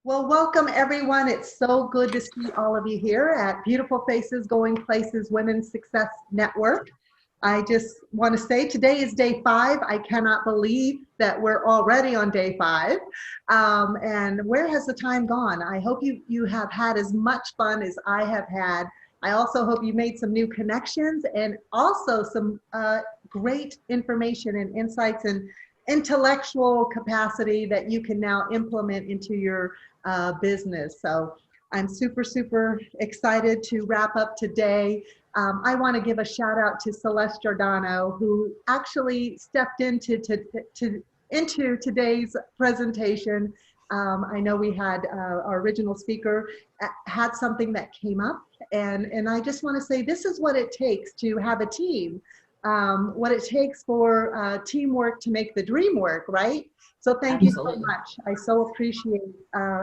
Well, welcome everyone. It's so good to see all of you here at Beautiful Faces Going Places Women's Success Network. I just want to say today is day 5. I cannot believe that we're already on day 5. And where has the time gone? I hope you have had as much fun as I have had. I also hope you made some new connections and also some great information and insights and intellectual capacity that you can now implement into your business. So I'm super excited to wrap up today. I want to give a shout out to Celeste Giordano, who actually stepped into today's presentation. I know we had our original speaker had something that came up, and I just want to say this is what it takes to have a team. What it takes for teamwork to make the dream work, right? So thank you so much. I so appreciate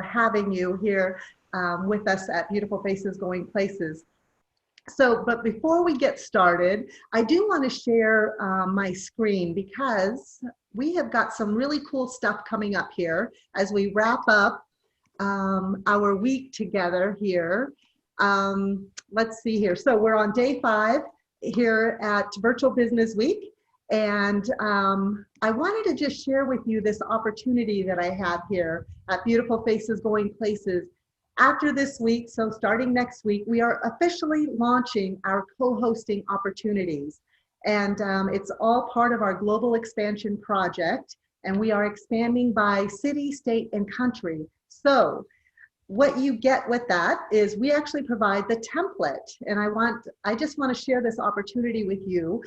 having you here with us at Beautiful Faces Going Places. So, but before we get started, I do want to share my screen because we have got some really cool stuff coming up here as we wrap up our week together here. Let's see here. So we're on day 5 here at Virtual Business Week. And I wanted to just share with you this opportunity that I have here at Beautiful Faces Going Places. After this week, so starting next week, we are officially launching our co-hosting opportunities. And it's all part of our global expansion project. And we are expanding by city, state, and country. So what you get with that is we actually provide the template, and I just want to share this opportunity with you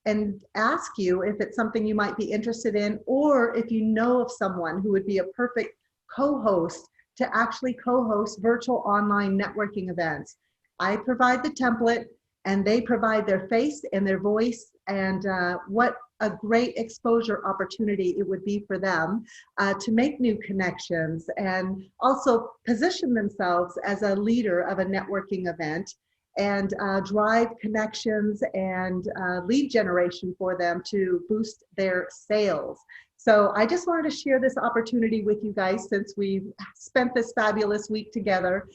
and ask you if it's something you might be interested in, or if you know of someone who would be a perfect co-host to actually co-host virtual online networking events. I provide the template and they provide their face and their voice, and what a great exposure opportunity it would be for them to make new connections and also position themselves as a leader of a networking event and drive connections and lead generation for them to boost their sales. So I just wanted to share this opportunity with you guys since we've spent this fabulous week together.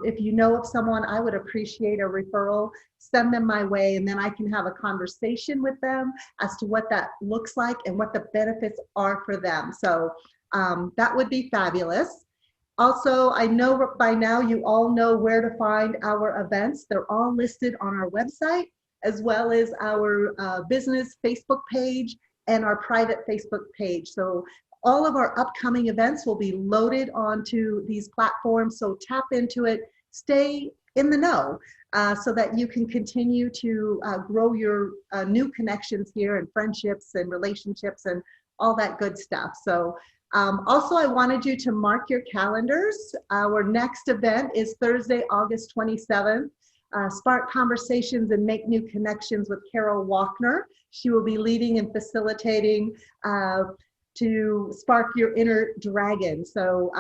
If you know of someone, I would appreciate a referral. Send them my way, and then I can have a conversation with them as to what that looks like and what the benefits are for them. So that would be fabulous. Also, I know by now you all know where to find our events. They're all listed on our website, as well as our business Facebook page and our private Facebook page. So all of our upcoming events will be loaded onto these platforms. So tap into it, stay in the know so that you can continue to grow your new connections here and friendships and relationships and all that good stuff. So also, I wanted you to mark your calendars. Our next event is Thursday, August 27th. Spark Conversations and Make New Connections with Carol Walkner. She will be leading and facilitating to spark your inner dragon. So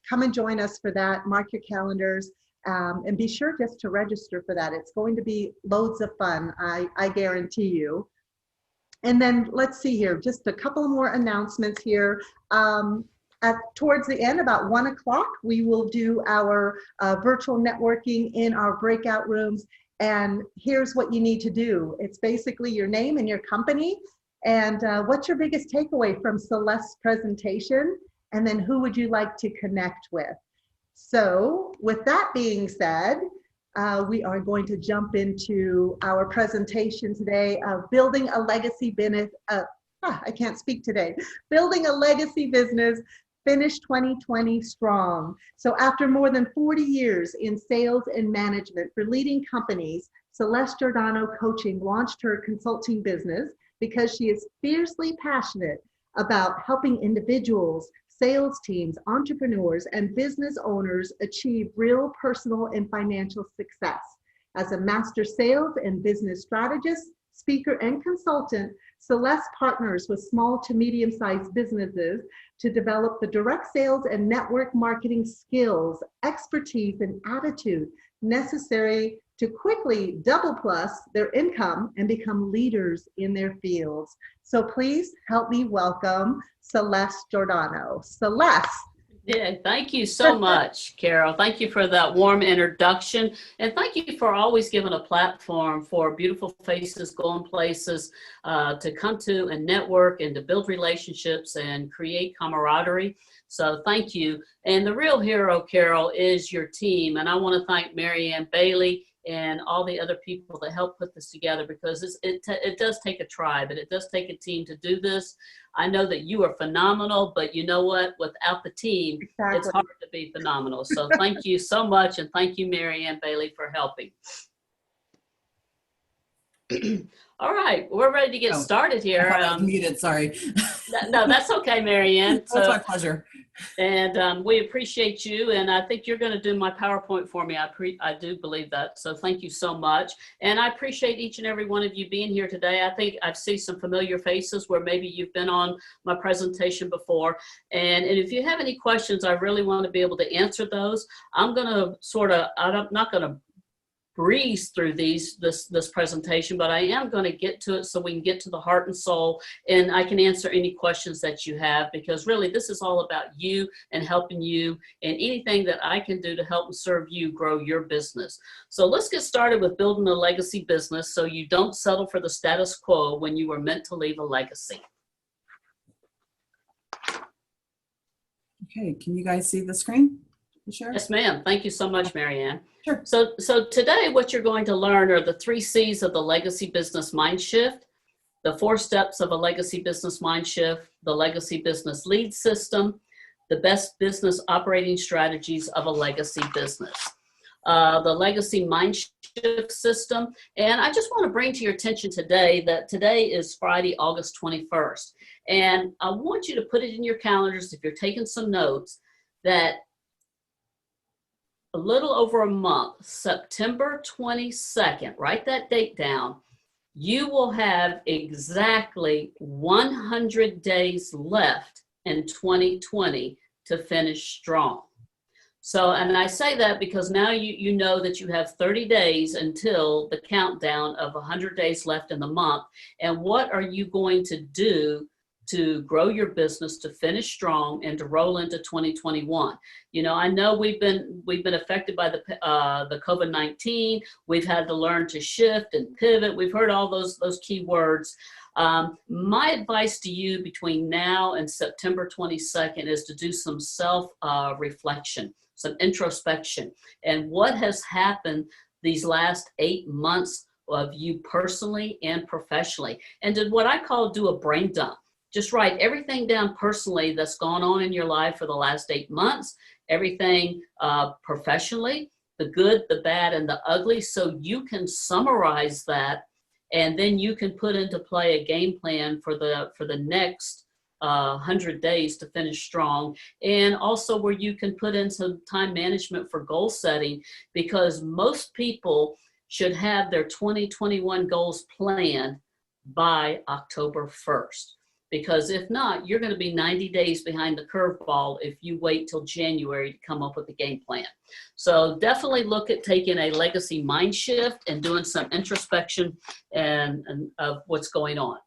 come and join us for that. Mark your calendars and be sure just to register for that. It's going to be loads of fun, I guarantee you. And then let's see here, just a couple more announcements here. Towards the end, about 1 o'clock, we will do our virtual networking in our breakout rooms. And here's what you need to do. It's basically your name and your company. And what's your biggest takeaway from Celeste's presentation? And then who would you like to connect with? So with that being said, we are going to jump into our presentation today of building a legacy business. I can't speak today. Building a legacy business, finish 2020 strong. So after more than 40 years in sales and management for leading companies, Celeste Giordano Coaching launched her consulting business because she is fiercely passionate about helping individuals, sales teams, entrepreneurs, and business owners achieve real personal and financial success. As a master sales and business strategist, speaker, and consultant, Celeste partners with small to medium-sized businesses to develop the direct sales and network marketing skills, expertise, and attitude necessary to quickly double plus their income and become leaders in their fields. So please help me welcome Celeste Giordano. Celeste, Yeah, thank you so much, Carol. Thank you for that warm introduction. And thank you for always giving a platform for beautiful faces going places to come to and network and to build relationships and create camaraderie. So thank you. And the real hero, Carol, is your team. And I want to thank Mary Ann Bailey and all the other people that help put this together, because it does take a tribe and it does take a team to do this. I know that you are phenomenal, but you know what? Without the team, Exactly. it's hard to be phenomenal. So thank you so much. And thank you, Mary Ann Bailey, for helping. All right, we're ready to get started here. I was muted, sorry. No, that's okay, Mary Ann. That's my pleasure. And we appreciate you. And I think you're going to do my PowerPoint for me. I do believe that. So thank you so much. And I appreciate each and every one of you being here today. I think I see some familiar faces where maybe you've been on my presentation before. And if you have any questions, I really want to be able to answer those. I'm going to I'm not going to breeze through this presentation, but I am going to get to it so we can get to the heart and soul, and I can answer any questions that you have, because really this is all about you and helping you, and anything that I can do to help and serve you grow your business. So let's get started with building a legacy business so you don't settle for the status quo when you were meant to leave a legacy. Okay, can you guys see the screen? Sure. Yes, ma'am. Thank you so much, Mary Ann. Sure. So today what you're going to learn are the 3 C's of the legacy business mind shift, the 4 steps of a legacy business mind shift, the legacy business lead system, the best business operating strategies of a legacy business. The legacy mind shift system. And I just want to bring to your attention today that today is Friday, August 21st. And I want you to put it in your calendars, if you're taking some notes, that a little over a month, September 22nd, write that date down, you will have exactly 100 days left in 2020 to finish strong. So, and I say that because now you know that you have 30 days until the countdown of 100 days left in the month. And what are you going to do to grow your business, to finish strong, and to roll into 2021. You know, I know we've been affected by the COVID-19. We've had to learn to shift and pivot. We've heard all those key words. My advice to you between now and September 22nd is to do some self-reflection, some introspection, and what has happened these last 8 months of you personally and professionally, and did what I call do a brain dump. Just write everything down personally that's gone on in your life for the last 8 months, everything professionally, the good, the bad, and the ugly, so you can summarize that, and then you can put into play a game plan for the next 100 days to finish strong, and also where you can put in some time management for goal setting, because most people should have their 2021 goals planned by October 1st. Because if not, you're going to be 90 days behind the curveball if you wait till January to come up with a game plan. So definitely look at taking a legacy mind shift and doing some introspection and of what's going on.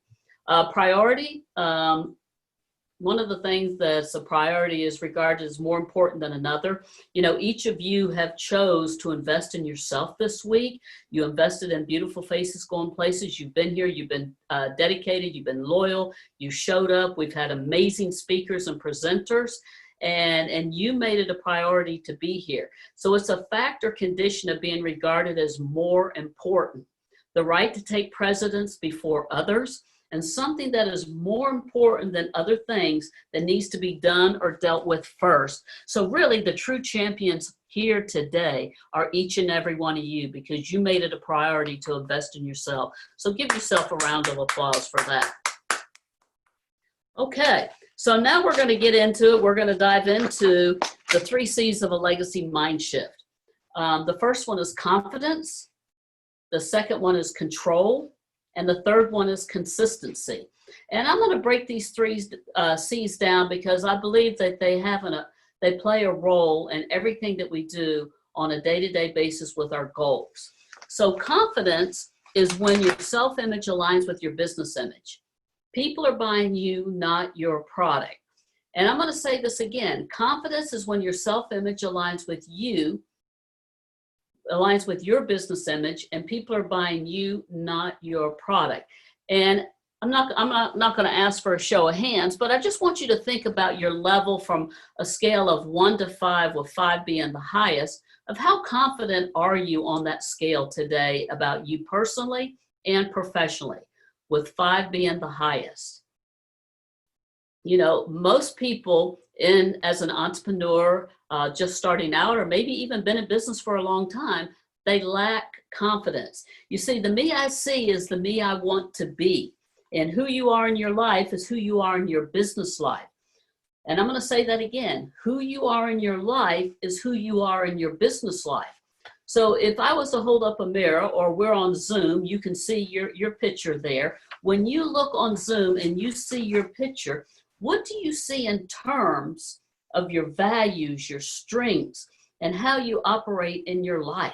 Priority, one of the things that's a priority is regarded as more important than another. You know, each of you have chose to invest in yourself this week. You invested in beautiful faces going places. You've been here. You've been dedicated. You've been loyal. You showed up. We've had amazing speakers and presenters. And you made it a priority to be here. So it's a fact or condition of being regarded as more important. The right to take precedence before others, and something that is more important than other things that needs to be done or dealt with first. So really the true champions here today are each and every one of you, because you made it a priority to invest in yourself. So give yourself a round of applause for that. Okay, so now we're gonna get into it. We're gonna dive into the 3 C's of a legacy mind shift. The first one is confidence. The second one is control. And the third one is consistency. And I'm going to break these 3 C's down because I believe that they play a role in everything that we do on a day-to-day basis with our goals. So confidence is when your self-image aligns with your business image. People are buying you, not your product. And I'm going to say this again. Confidence is when your self-image aligns with your business image, and people are buying you, not your product. And I'm not going to ask for a show of hands, but I just want you to think about your level from a scale of 1 to 5, with 5 being the highest, of how confident are you on that scale today about you personally and professionally, with 5 being the highest. You know, most people as an entrepreneur, just starting out, or maybe even been in business for a long time, they lack confidence. You see, the me I see is the me I want to be. And who you are in your life is who you are in your business life. And I'm going to say that again. Who you are in your life is who you are in your business life. So if I was to hold up a mirror, or we're on Zoom, you can see your picture there. When you look on Zoom and you see your picture, what do you see in terms of your values, your strengths, and how you operate in your life?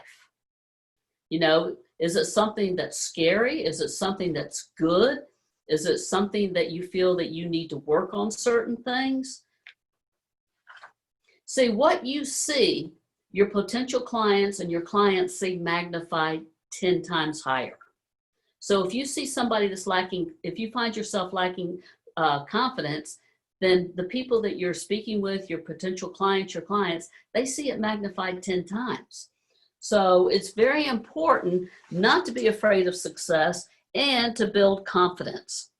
You know, is it something that's scary? Is it something that's good? Is it something that you feel that you need to work on certain things? See, what you see, your potential clients and your clients see magnified 10 times higher. So if you see somebody that's lacking, if you find yourself lacking confidence, then the people that you're speaking with, your potential clients, your clients, they see it magnified 10 times. So it's very important not to be afraid of success and to build confidence.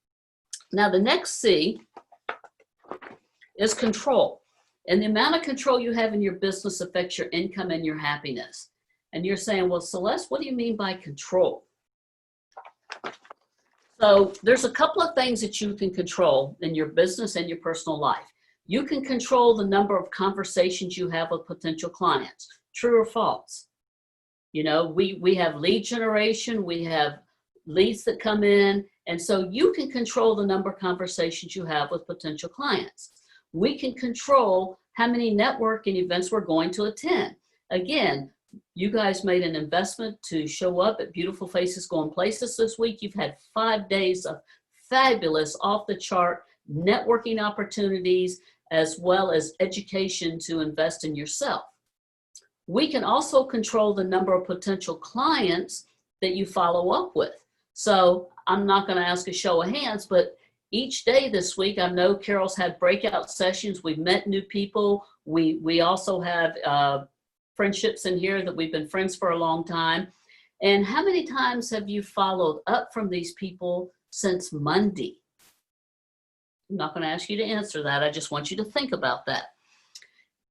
Now, the next C is control. And the amount of control you have in your business affects your income and your happiness. And you're saying, well, Celeste, what do you mean by control? So there's a couple of things that you can control in your business and your personal life. You can control the number of conversations you have with potential clients. True or false? You know, we have lead generation, we have leads that come in, and so you can control the number of conversations you have with potential clients. We can control how many networking events we're going to attend. Again, you guys made an investment to show up at Beautiful Faces Going Places this week. You've had 5 days of fabulous, off the chart networking opportunities, as well as education to invest in yourself. We can also control the number of potential clients that you follow up with. So I'm not going to ask a show of hands, but each day this week, I know Carol's had breakout sessions. We've met new people. We also have friendships in here that we've been friends for a long time. And how many times have you followed up from these people since Monday? I'm not going to ask you to answer that. I just want you to think about that.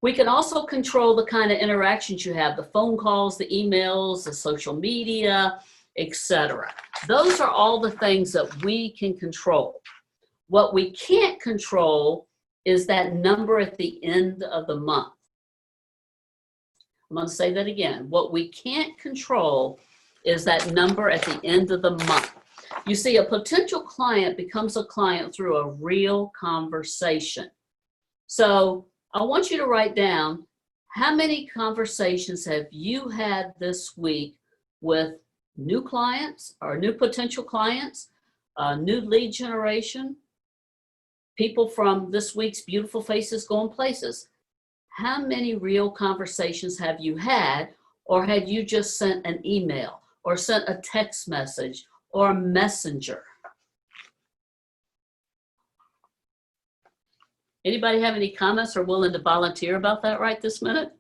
We can also control the kind of interactions you have, the phone calls, the emails, the social media, etc. Those are all the things that we can control. What we can't control is that number at the end of the month. I'm going to say that again. What we can't control is that number at the end of the month. You see, a potential client becomes a client through a real conversation. So I want you to write down, how many conversations have you had this week with new clients or new potential clients, new lead generation, people from this week's Beautiful Faces Going Places? How many real conversations have you had, or had you just sent an email or sent a text message or a messenger? Anybody have any comments or willing to volunteer about that right this minute?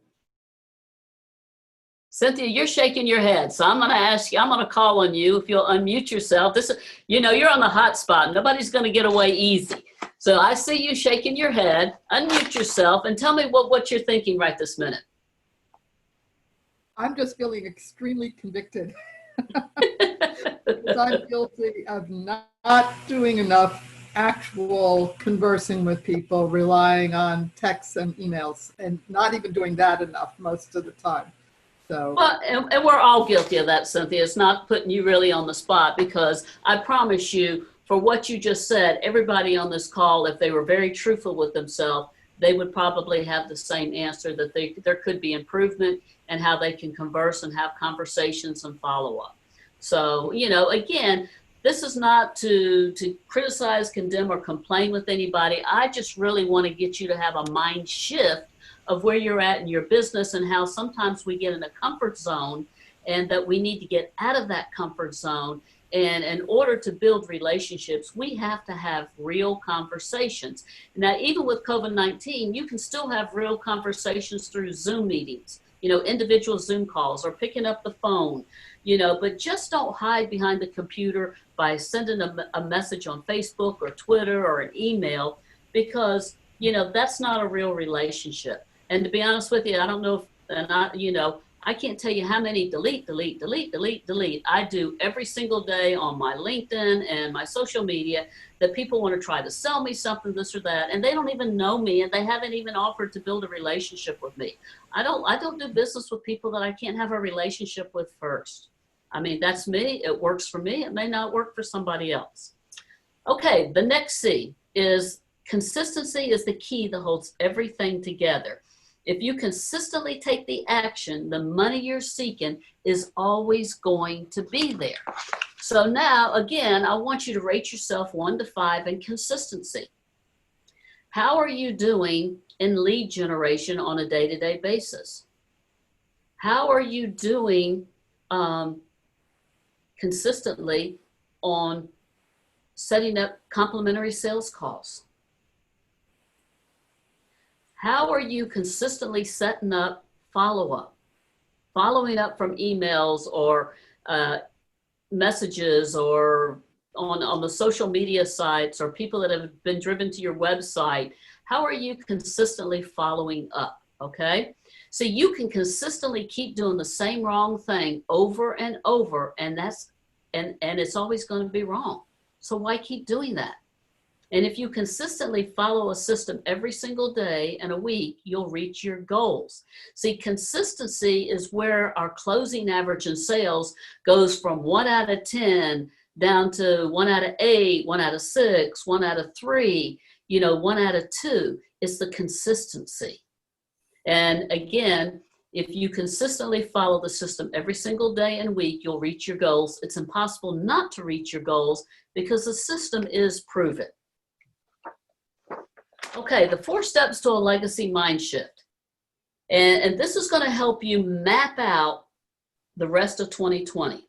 Cynthia, you're shaking your head, so I'm going to ask you, I'm going to call on you if you'll unmute yourself. This is, you know, you're on the hot spot. Nobody's going to get away easy. So I see you shaking your head. Unmute yourself and tell me what you're thinking right this minute. I'm just feeling extremely convicted. I'm guilty of not doing enough actual conversing with people, relying on texts and emails, and not even doing that enough most of the time. So, well, and we're all guilty of that, Cynthia. It's not putting you really on the spot, because I promise you, for what you just said, everybody on this call, if they were very truthful with themselves, they would probably have the same answer, that there could be improvement in how they can converse and have conversations and follow up. So, you know, again, this is not to criticize, condemn, or complain with anybody. I just really want to get you to have a mind shift of where you're at in your business and how sometimes we get in a comfort zone and that we need to get out of that comfort zone. And in order to build relationships, we have to have real conversations. Now, even with COVID-19, you can still have real conversations through Zoom meetings, individual Zoom calls or picking up the phone, but just don't hide behind the computer by sending a message on Facebook or Twitter or an email, because, that's not a real relationship. And to be honest with you, I don't know if, I can't tell you how many delete I do every single day on my LinkedIn and my social media that people want to try to sell me something, this or that, and they don't even know me and they haven't even offered to build a relationship with me. I don't do business with people that I can't have a relationship with first. I mean, that's me. It works for me. It may not work for somebody else. Okay, the next C is consistency is the key that holds everything together. If you consistently take the action, the money you're seeking is always going to be there. So now, again, I want you to rate yourself 1 to 5 in consistency. How are you doing in lead generation on a day-to-day basis? How are you doing consistently on setting up complimentary sales calls? How are you consistently setting up follow-up, following up from emails or messages or on the social media sites or people that have been driven to your website? How are you consistently following up, okay? So you can consistently keep doing the same wrong thing over and over, and it's always going to be wrong. So why keep doing that? And if you consistently follow a system every single day and a week, you'll reach your goals. See, consistency is where our closing average in sales goes from 1 out of 10 down to 1 out of 8, 1 out of 6, 1 out of 3, 1 out of 2. It's the consistency. And again, if you consistently follow the system every single day and week, you'll reach your goals. It's impossible not to reach your goals because the system is proven. Okay, the 4 steps to a legacy mind shift. And this is going to help you map out the rest of 2020.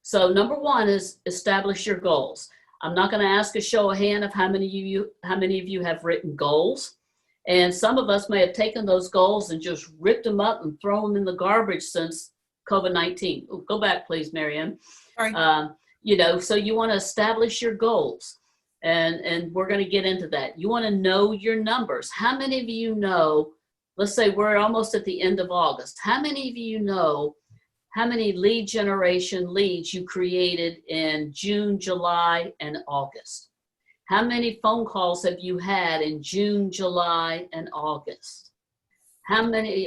So number 1 is establish your goals. I'm not going to ask a show of hand of how many of you have written goals. And some of us may have taken those goals and just ripped them up and thrown them in the garbage since COVID-19. Oh, go back, please, Marianne. Sorry. So you want to establish your goals. And we're going to get into that. You want to know your numbers. How many of you know, let's say we're almost at the end of August. How many of you know how many lead generation leads you created in June, July, and August? How many phone calls have you had in June, July, and August? How many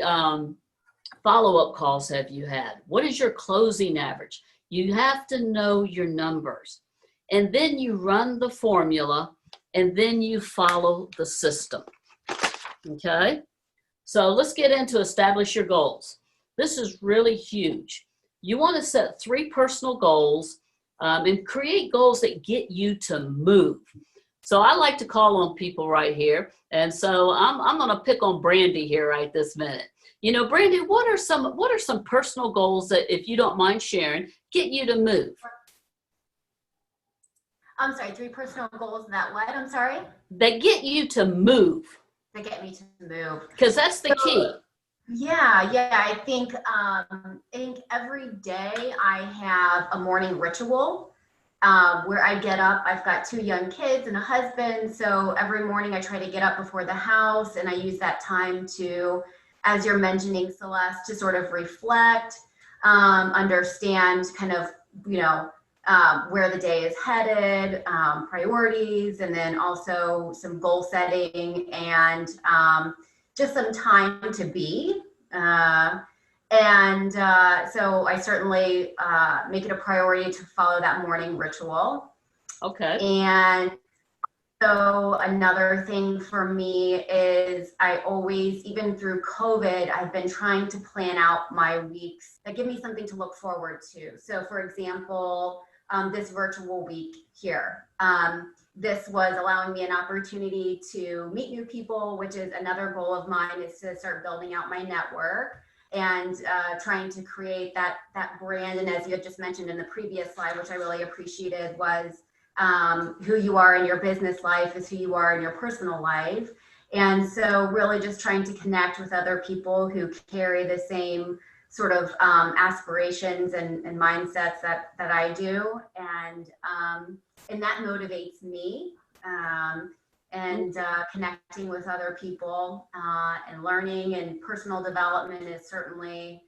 follow-up calls have you had? What is your closing average? You have to know your numbers. And then you run the formula, and then you follow the system, okay? So let's get into establish your goals. This is really huge. You want to set 3 personal goals and create goals that get you to move. So I like to call on people right here. And so I'm going to pick on Brandy here right this minute. Brandy, what are some personal goals that, if you don't mind sharing, get you to move? I'm sorry, 3 personal goals that what? I'm sorry? That get you to move. That get me to move. Because that's the key. Yeah. I think every day I have a morning ritual where I get up. I've got 2 young kids and a husband. So every morning I try to get up before the house, and I use that time to, as you're mentioning, Celeste, to sort of reflect, understand kind of, where the day is headed, priorities, and then also some goal setting and just some time to be. So I certainly make it a priority to follow that morning ritual. Okay. And so another thing for me is I always, even through COVID, I've been trying to plan out my weeks that give me something to look forward to. So for example, this virtual week here. This was allowing me an opportunity to meet new people, which is another goal of mine, is to start building out my network and trying to create that brand. And as you had just mentioned in the previous slide, which I really appreciated, was who you are in your business life is who you are in your personal life. And so really just trying to connect with other people who carry the same sort of aspirations and mindsets that I do. And that motivates me, and connecting with other people and learning and personal development is certainly,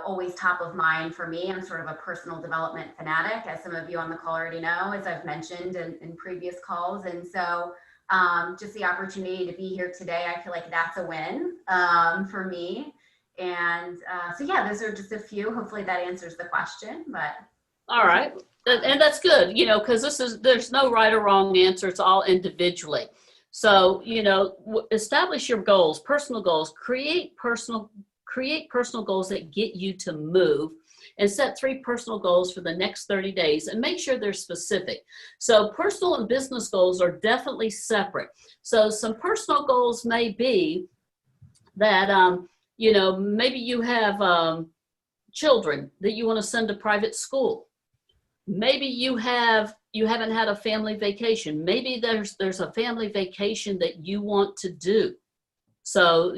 always top of mind for me. I'm sort of a personal development fanatic, as some of you on the call already know, as I've mentioned in previous calls. And so just the opportunity to be here today, I feel like that's a win for me. And so, yeah, those are just a few. Hopefully that answers the question. But all right. And that's good, because there's no right or wrong answer. It's all individually. So, establish your goals, personal goals, create personal goals that get you to move, and set 3 personal goals for the next 30 days and make sure they're specific. So personal and business goals are definitely separate. So some personal goals may be that, maybe you have children that you want to send to private school. Maybe you haven't had a family vacation. Maybe there's a family vacation that you want to do. So,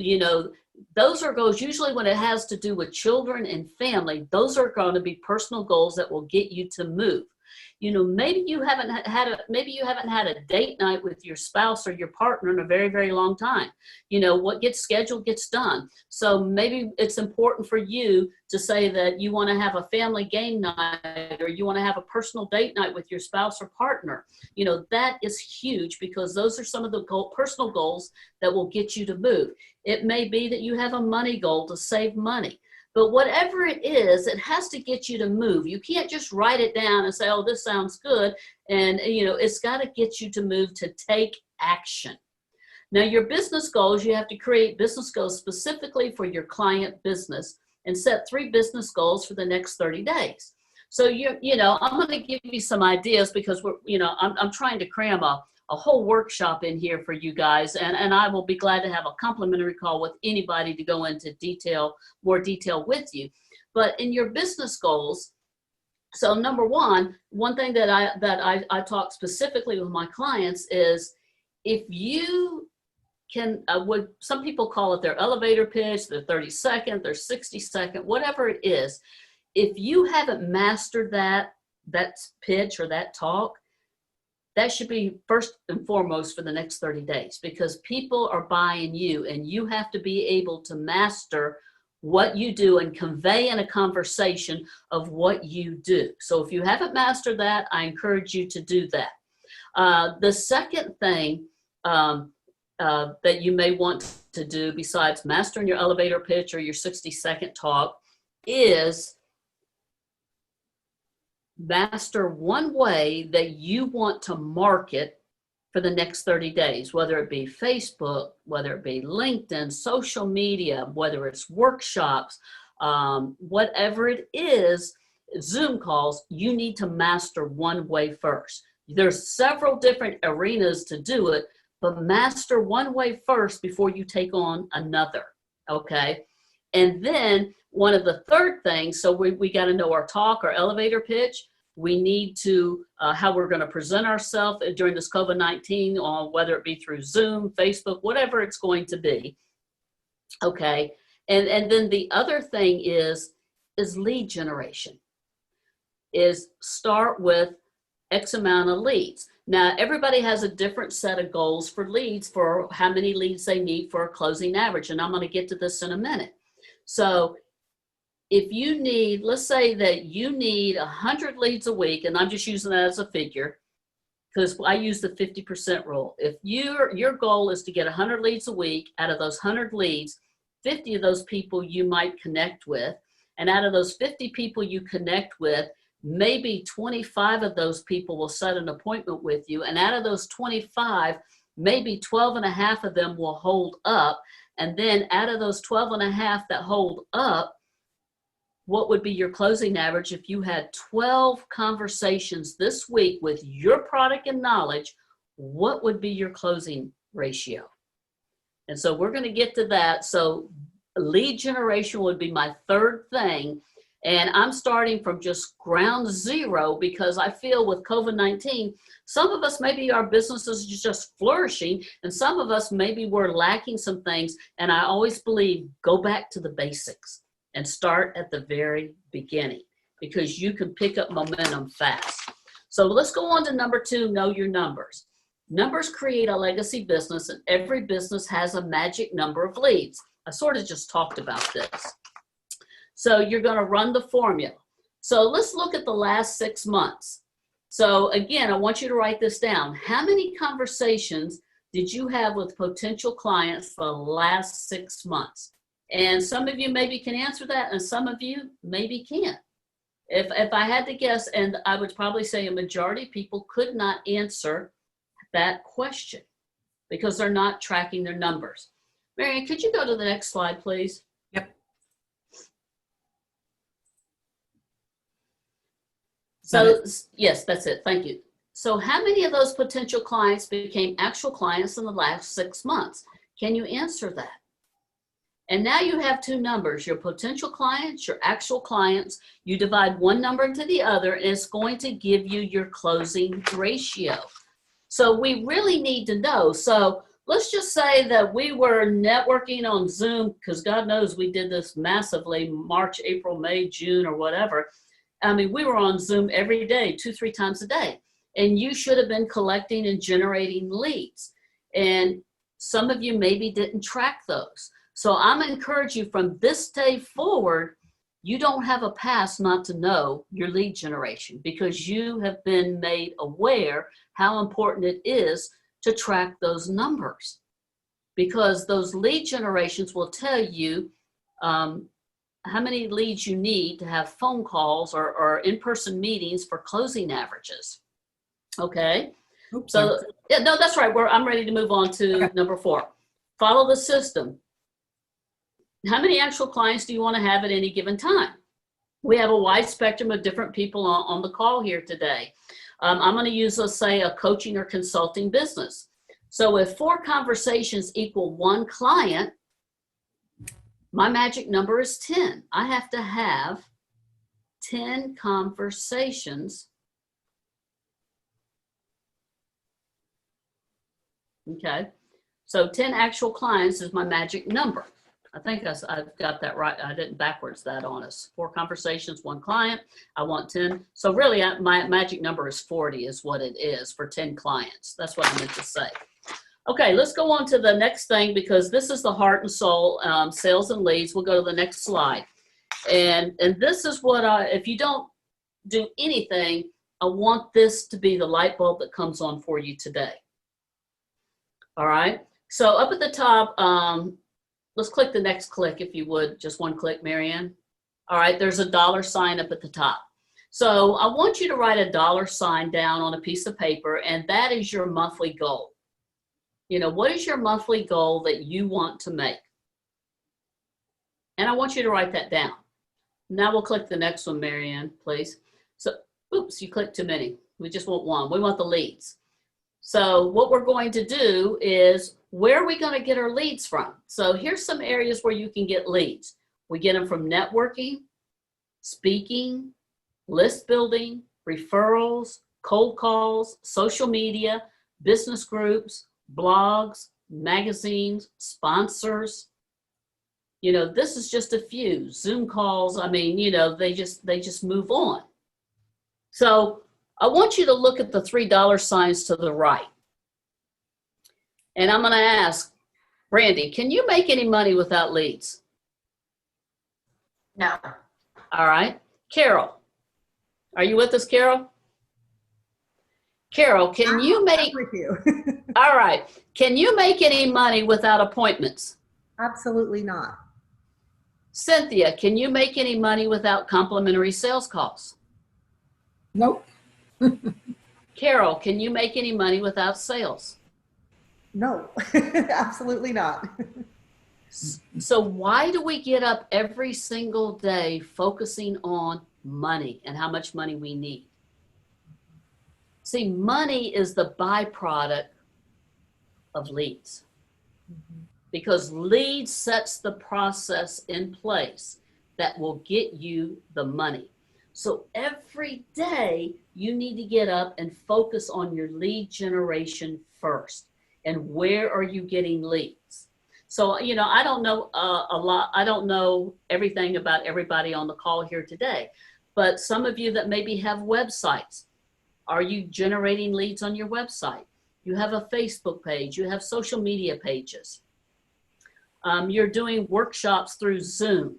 those are goals. Usually when it has to do with children and family, those are going to be personal goals that will get you to move. Maybe you haven't had a date night with your spouse or your partner in a very, very long time. What gets scheduled gets done. So maybe it's important for you to say that you want to have a family game night, or you want to have a personal date night with your spouse or partner. That is huge, because those are some of the personal goals that will get you to move. It may be that you have a money goal to save money. But whatever it is, it has to get you to move. You can't just write it down and say, oh, this sounds good. And, it's got to get you to move, to take action. Now, your business goals, you have to create business goals specifically for your client business and set 3 business goals for the next 30 days. So, I'm going to give you some ideas, because I'm trying to cram a whole workshop in here for you guys. And I will be glad to have a complimentary call with anybody to go into more detail with you. But in your business goals, so number one thing that I talk specifically with my clients is, if you can, what some people call it their elevator pitch, their 30-second, their 60-second, whatever it is, if you haven't mastered that pitch or that talk, that should be first and foremost for the next 30 days, because people are buying you, and you have to be able to master what you do and convey in a conversation of what you do. So if you haven't mastered that, I encourage you to do that. The second thing that you may want to do, besides mastering your elevator pitch or your 60-second talk, is master one way that you want to market for the next 30 days, whether it be Facebook, whether it be LinkedIn, social media, whether it's workshops, whatever it is, Zoom calls, you need to master one way first. There's several different arenas to do it, but master one way first before you take on another, okay? And then one of the third things, so we got to know our talk, our elevator pitch. We need to, how we're going to present ourselves during this COVID-19, on whether it be through Zoom, Facebook, whatever it's going to be. Okay. And then the other thing is lead generation, is start with X amount of leads. Now, everybody has a different set of goals for leads, for how many leads they need for a closing average. And I'm going to get to this in a minute. So if you need, let's say that you need 100 leads a week, and I'm just using that as a figure because I use the 50% rule. If your goal is to get 100 leads a week, out of those 100 leads, 50 of those people you might connect with. And out of those 50 people you connect with, maybe 25 of those people will set an appointment with you. And out of those 25, maybe 12 and a half of them will hold up. And then out of those 12 and a half that hold up, what would be your closing average if you had 12 conversations this week with your product and knowledge? What would be your closing ratio? And so we're going to get to that. So lead generation would be my third thing. And I'm starting from just ground zero because I feel with COVID-19, some of us, maybe our businesses are just flourishing, and some of us, maybe we're lacking some things. And I always believe, go back to the basics and start at the very beginning because you can pick up momentum fast. So let's go on to number 2, know your numbers. Numbers create a legacy business, and every business has a magic number of leads. I sort of just talked about this. So you're going to run the formula. So let's look at the last 6 months. So again, I want you to write this down. How many conversations did you have with potential clients for the last 6 months? And some of you maybe can answer that, and some of you maybe can't. If I had to guess, and I would probably say a majority of people could not answer that question because they're not tracking their numbers. Marianne, could you go to the next slide, please? Yep. So, yes, that's it. Thank you. So how many of those potential clients became actual clients in the last 6 months? Can you answer that? And now you have 2 numbers, your potential clients, your actual clients. You divide one number into the other, and it's going to give you your closing ratio. So we really need to know. So let's just say that we were networking on Zoom, because God knows we did this massively, March, April, May, June, or whatever. I mean, we were on Zoom every day, 2-3 times a day. And you should have been collecting and generating leads. And some of you maybe didn't track those. So I'm encouraging you from this day forward, you don't have a pass not to know your lead generation because you have been made aware how important it is to track those numbers, because those lead generations will tell you how many leads you need to have phone calls or in-person meetings for closing averages. Okay. Oops, So yeah, no, that's right. I'm ready to move on to Okay. number 4. Follow the system. How many actual clients do you want to have at any given time? We have a wide spectrum of different people on the call here today. I'm going to use, let's say, a coaching or consulting business. So if 4 conversations equal 1 client, my magic number is 10. I have to have 10 conversations. Okay. So 10 actual clients is my magic number. I think I've got that right. I didn't backwards that on us. 4 conversations, 1 client. I want 10. So really my magic number is 40 is what it is for 10 clients. That's what I meant to say. Okay, let's go on to the next thing because this is the heart and soul, sales and leads. We'll go to the next slide. And this is what if you don't do anything, I want this to be the light bulb that comes on for you today. All right. So up at the top, let's click the next click if you would. Just one click, Marianne. All right, there's a $sign up at the top. So I want you to write a $sign down on a piece of paper, and that is your monthly goal. You know, what is your monthly goal that you want to make? And I want you to write that down. Now we'll click the next one, Marianne, please. So, oops, you clicked too many. We just want 1. We want the leads. So what we're going to do is, where are we going to get our leads from? So here's some areas where you can get leads. We get them from networking, speaking, list building, referrals, cold calls, social media, business groups, blogs, magazines, sponsors. You know, this is just a few. Zoom calls, I mean, you know, they just move on. So I want you to look at the $3 signs to the right. And I'm going to ask, Brandy, can you make any money without leads? No. All right. Carol, are you with us, Carol? Carol, can you make, with you? all right. Can you make any money without appointments? Absolutely not. Cynthia, can you make any money without complimentary sales calls? Nope. Carol, can you make any money without sales? No, absolutely not. So why do we get up every single day focusing on money and how much money we need? See, money is the byproduct of leads, because leads sets the process in place that will get you the money. So every day you need to get up and focus on your lead generation first. And where are you getting leads? So, you know, I don't know a lot. I don't know everything about everybody on the call here today, but some of you that maybe have websites, are you generating leads on your website? You have a Facebook page, you have social media pages. You're doing workshops through Zoom.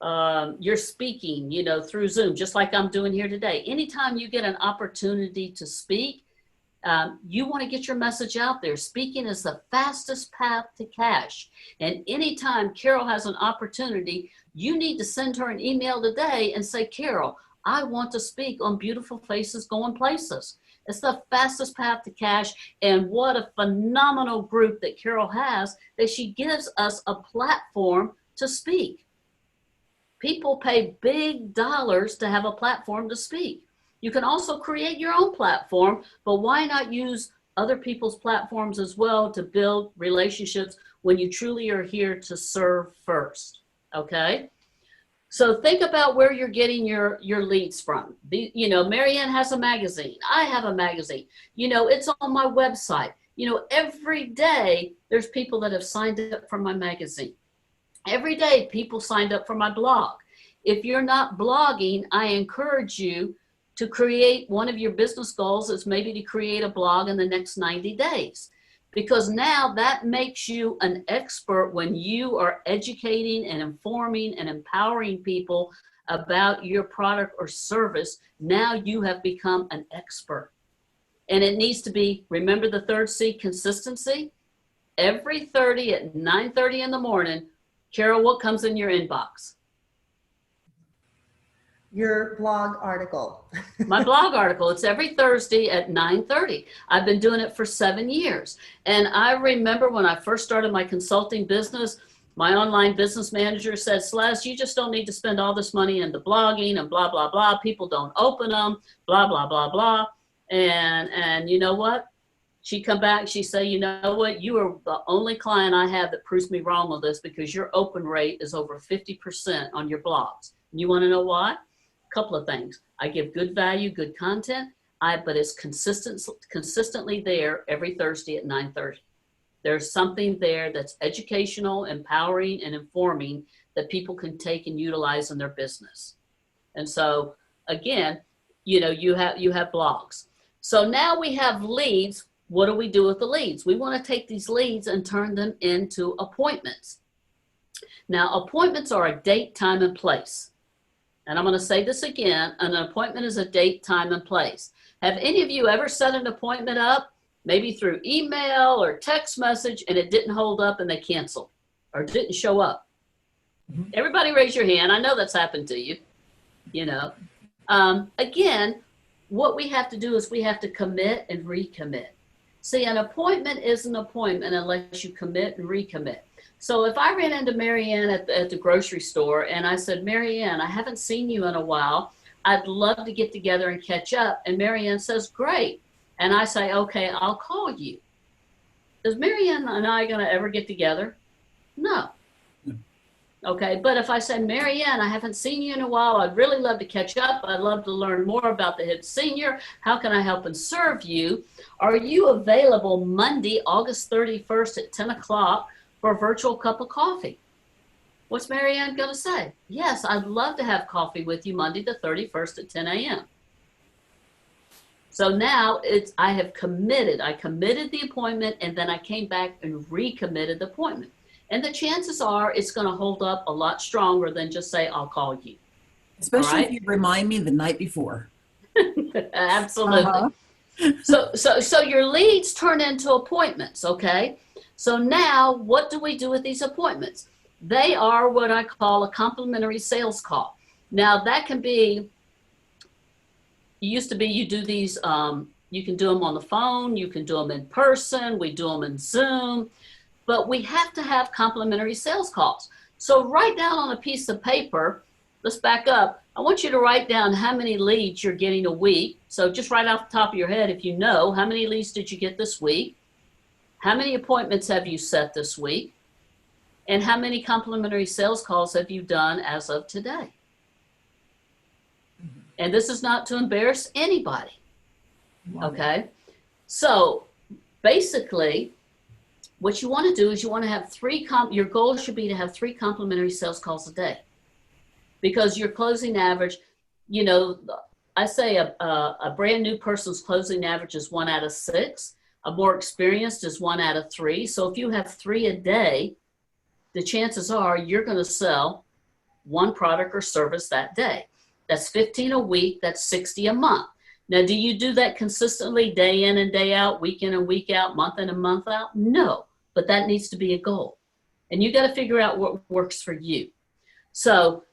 You're speaking, you know, through Zoom, just like I'm doing here today. Anytime you get an opportunity to speak, you want to get your message out there. Speaking is the fastest path to cash. And anytime Carol has an opportunity, you need to send her an email today and say, Carol, I want to speak on Beautiful Faces Going Places. It's the fastest path to cash. And what a phenomenal group that Carol has, that she gives us a platform to speak. People pay big dollars to have a platform to speak. You can also create your own platform, but why not use other people's platforms as well to build relationships when you truly are here to serve first, okay? So think about where you're getting your leads from. You know, Marianne has a magazine. I have a magazine. You know, it's on my website. You know, every day there's people that have signed up for my magazine. Every day people signed up for my blog. If you're not blogging, I encourage you to create one of your business goals is maybe to create a blog in the next 90 days. Because now that makes you an expert when you are educating and informing and empowering people about your product or service. Now you have become an expert. And it needs to be, remember the third C, consistency. Every 30 at 9:30 in the morning, Carol, what comes in your inbox? Your blog article. My blog article. It's every Thursday at 9:30. I've been doing it for 7 years. And I remember when I first started my consulting business, my online business manager said, Celeste, you just don't need to spend all this money into blogging and blah, blah, blah. People don't open them, blah, blah, blah, blah. And you know what? She'd come back, she'd say, you know what? You are the only client I have that proves me wrong with this, because your open rate is over 50% on your blogs. And you want to know why? Couple of things. I give good value, good content, but it's consistently there every Thursday at 9:30. There's something there that's educational, empowering, and informing that people can take and utilize in their business. And so again, you know, you have blogs. So now we have leads. What do we do with the leads? We want to take these leads and turn them into appointments. Now, appointments are a date, time, and place. And I'm going to say this again, an appointment is a date, time, and place. Have any of you ever set an appointment up, maybe through email or text message, and it didn't hold up and they canceled or didn't show up? Mm-hmm. Everybody raise your hand. I know that's happened to you, you know. Again, what we have to do is we have to commit and recommit. See, an appointment is an appointment unless you commit and recommit. So if I ran into Marianne at the grocery store and I said, Marianne, I haven't seen you in a while. I'd love to get together and catch up. And Marianne says, great. And I say, okay, I'll call you. Is Marianne and I going to ever get together? No. Okay, but if I say, Marianne, I haven't seen you in a while. I'd really love to catch up. I'd love to learn more about the HIP Senior. How can I help and serve you? Are you available Monday, August 31st at 10 o'clock for a virtual cup of coffee? What's Marianne going to say? Yes, I'd love to have coffee with you Monday the 31st at 10 a.m. So now I have committed. I committed the appointment, and then I came back and recommitted the appointment. And the chances are it's going to hold up a lot stronger than just say, I'll call you. Especially if you remind me the night before. Absolutely. Uh-huh. So your leads turn into appointments, okay? So now what do we do with these appointments? They are what I call a complimentary sales call. Now that can be, used to be you do these, you can do them on the phone, you can do them in person, we do them in Zoom. but we have to have complimentary sales calls. So write down on a piece of paper, let's back up. I want you to write down how many leads you're getting a week. So just right off the top of your head, if you know, how many leads did you get this week? How many appointments have you set this week? And how many complimentary sales calls have you done as of today? And this is not to embarrass anybody, okay? So basically, what you want to do is you want to have your goal should be to have 3 complimentary sales calls a day. Because your closing average, you know, I say a brand new person's closing average is 1 out of 6. A more experienced is 1 out of 3. So if you have 3 a day, the chances are you're going to sell 1 product or service that day. That's 15 a week. That's 60 a month. Now, do you do that consistently day in and day out, week in and week out, month in and month out? No, but that needs to be a goal. And you got to figure out what works for you. So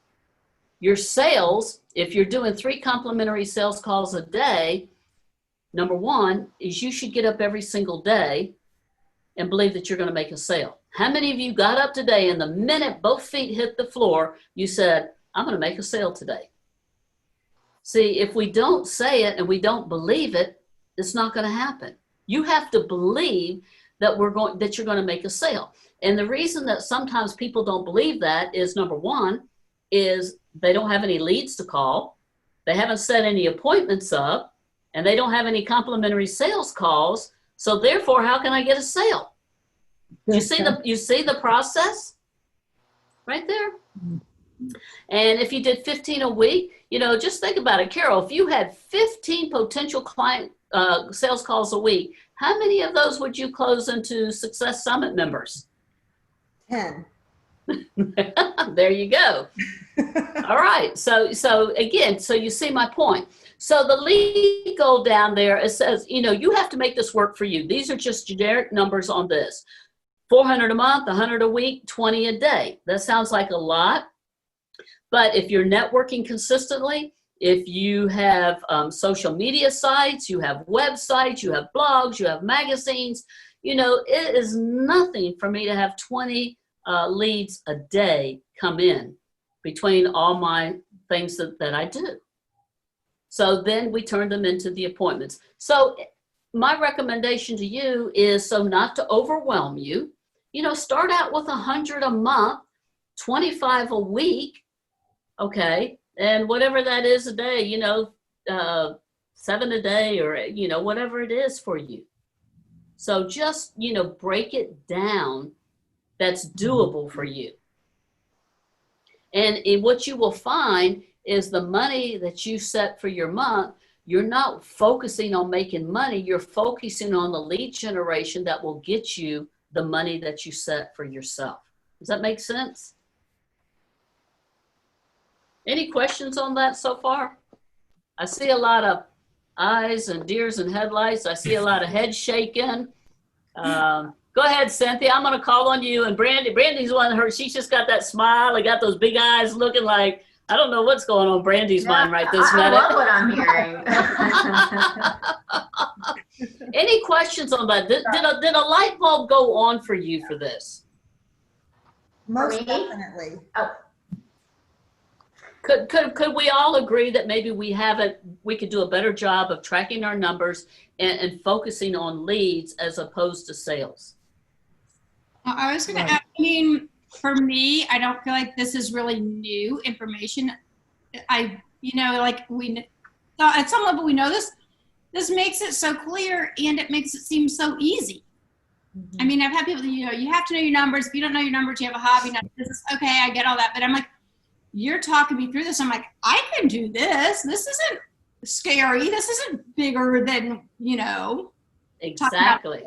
your sales, if you're doing 3 complimentary sales calls a day, number 1 is you should get up every single day and believe that you're going to make a sale. How many of you got up today and the minute both feet hit the floor, you said, I'm going to make a sale today? See, if we don't say it and we don't believe it, it's not going to happen. You have to believe that you're going to make a sale. And the reason that sometimes people don't believe that is, number 1, is they don't have any leads to call. They haven't set any appointments up, and they don't have any complimentary sales calls. So therefore, how can I get a sale? You see the process right there? And if you did 15 a week, you know, just think about it, Carol. If you had 15 potential client sales calls a week, how many of those would you close into Success Summit members? 10. There you go. All right. So again, so you see my point. So the lead goal down there, it says, you know, you have to make this work for you. These are just generic numbers on this. 400 a month, 100 a week, 20 a day. That sounds like a lot. But if you're networking consistently, if you have social media sites, you have websites, you have blogs, you have magazines, you know, it is nothing for me to have 20 leads a day come in between all my things that I do. So then we turn them into the appointments. So my recommendation to you is, so not to overwhelm you, you know, start out with 100 a month, 25 a week, okay, and whatever that is a day, you know, 7 a day, or, you know, whatever it is for you. So just, you know, break it down that's doable for you. And what you will find is the money that you set for your month, you're not focusing on making money, you're focusing on the lead generation that will get you the money that you set for yourself. Does that make sense? Any questions on that so far? I see a lot of eyes and deers and headlights. I see a lot of head shaking. Go ahead, Cynthia. I'm going to call on you. And Brandy's one of her. She's just got that smile. I got those big eyes looking like, I don't know what's going on Brandy's mind right this minute. I love what I'm hearing. Any questions on that? Did a light bulb go on for you for this? Most definitely. Oh. Could we all agree that maybe we could do a better job of tracking our numbers and focusing on leads as opposed to sales? I was going to ask, I mean, for me, I don't feel like this is really new information. You know, like at some level we know this makes it so clear, and it makes it seem so easy. Mm-hmm. I mean, I've had people, you know, you have to know your numbers. If you don't know your numbers, you have a hobby. Now, this is okay. I get all that. But I'm like, you're talking me through this. I'm like, I can do this. This isn't scary. This isn't bigger than, you know. Exactly.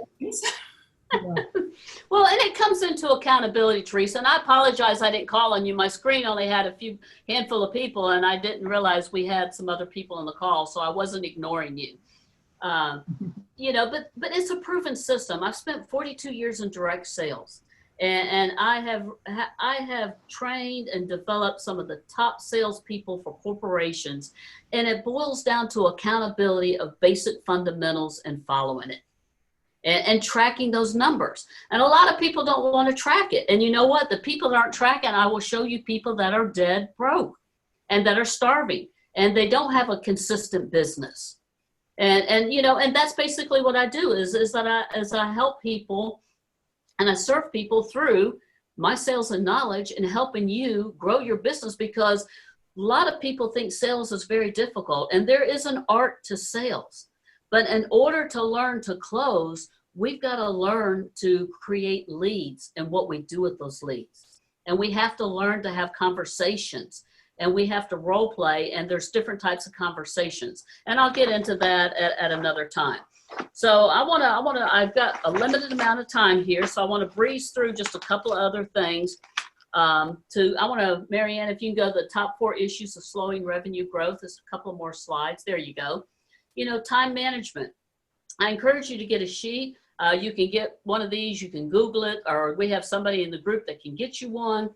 Well, and it comes into accountability, Teresa, and I apologize I didn't call on you. My screen only had a handful of people, and I didn't realize we had some other people on the call, so I wasn't ignoring you. You know, but it's a proven system. I've spent 42 years in direct sales, and I have trained and developed some of the top salespeople for corporations, and it boils down to accountability of basic fundamentals and following it. and tracking those numbers. And a lot of people don't want to track it. And you know what? The people that aren't tracking, I will show you people that are dead broke and that are starving and they don't have a consistent business. And you know, and that's basically what I do is that I help people and I serve people through my sales and knowledge and helping you grow your business, because a lot of people think sales is very difficult, and there is an art to sales. But in order to learn to close, we've got to learn to create leads and what we do with those leads. And we have to learn to have conversations, and we have to role play, and there's different types of conversations. And I'll get into that at another time. So I've got a limited amount of time here, so I want to breeze through just a couple of other things. Marianne, if you can go to the top 4 issues of slowing revenue growth, there's a couple more slides. There you go. You know, time management. I encourage you to get a sheet. You can get one of these, you can Google it, or we have somebody in the group that can get you one.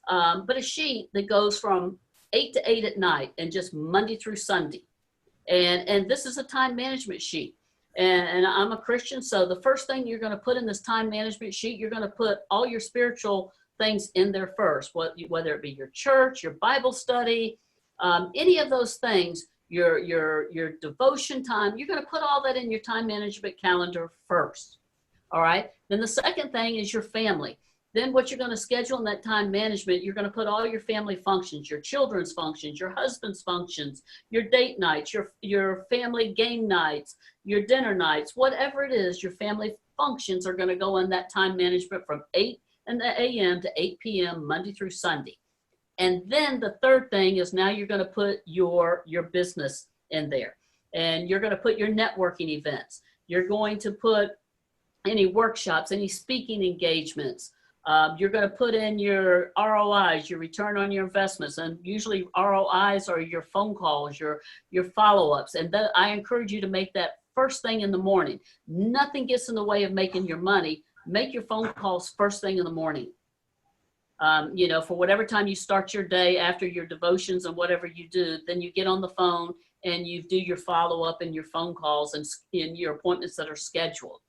But a sheet that goes from 8 to 8 at night and just Monday through Sunday. And this is a time management sheet. And I'm a Christian, so the first thing you're going to put in this time management sheet, you're going to put all your spiritual things in there first, whether it be your church, your Bible study, any of those things, your devotion time, you're going to put all that in your time management calendar first. All right. Then the second thing is your family. Then what you're going to schedule in that time management, you're going to put all your family functions, your children's functions, your husband's functions, your date nights, your family game nights, your dinner nights, whatever it is, your family functions are going to go in that time management from 8 a.m. to 8 p.m. Monday through Sunday. And then the third thing is now you're going to put your business in there, and you're going to put your networking events. You're going to put any workshops, any speaking engagements. You're going to put in your ROIs, your return on your investments, and usually ROIs are your phone calls, your follow-ups. And I encourage you to make that first thing in the morning. Nothing gets in the way of making your money. Make your phone calls first thing in the morning. You know, for whatever time you start your day after your devotions and whatever you do, then you get on the phone and you do your follow-up and your phone calls and in your appointments that are scheduled.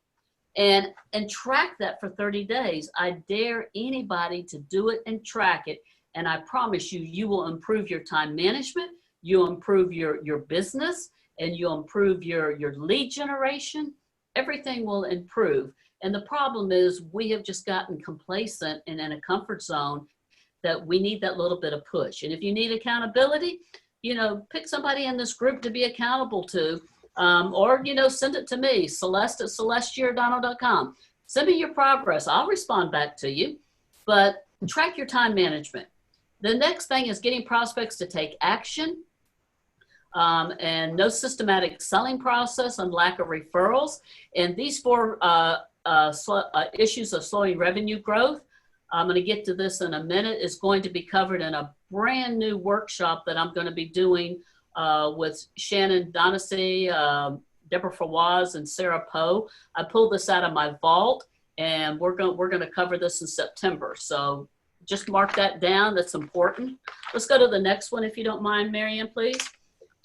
And track that for 30 days. I dare anybody to do it and track it. And I promise you, you will improve your time management, you'll improve your business, and you'll improve your lead generation. Everything will improve. And the problem is we have just gotten complacent and in a comfort zone that we need that little bit of push. And if you need accountability, you know, pick somebody in this group to be accountable to. Or, you know, send it to me, Celeste at CelesteGiordano.com. Send me your progress. I'll respond back to you, but track your time management. The next thing is getting prospects to take action, and no systematic selling process and lack of referrals. And these 4 issues of slowing revenue growth, I'm going to get to this in a minute, is going to be covered in a brand new workshop that I'm going to be doing with Shannon Donacy, Deborah Fawaz, and Sarah Poe. I pulled this out of my vault, and we're going to cover this in September. So just mark that down. That's important. Let's go to the next one, if you don't mind, Marianne, please.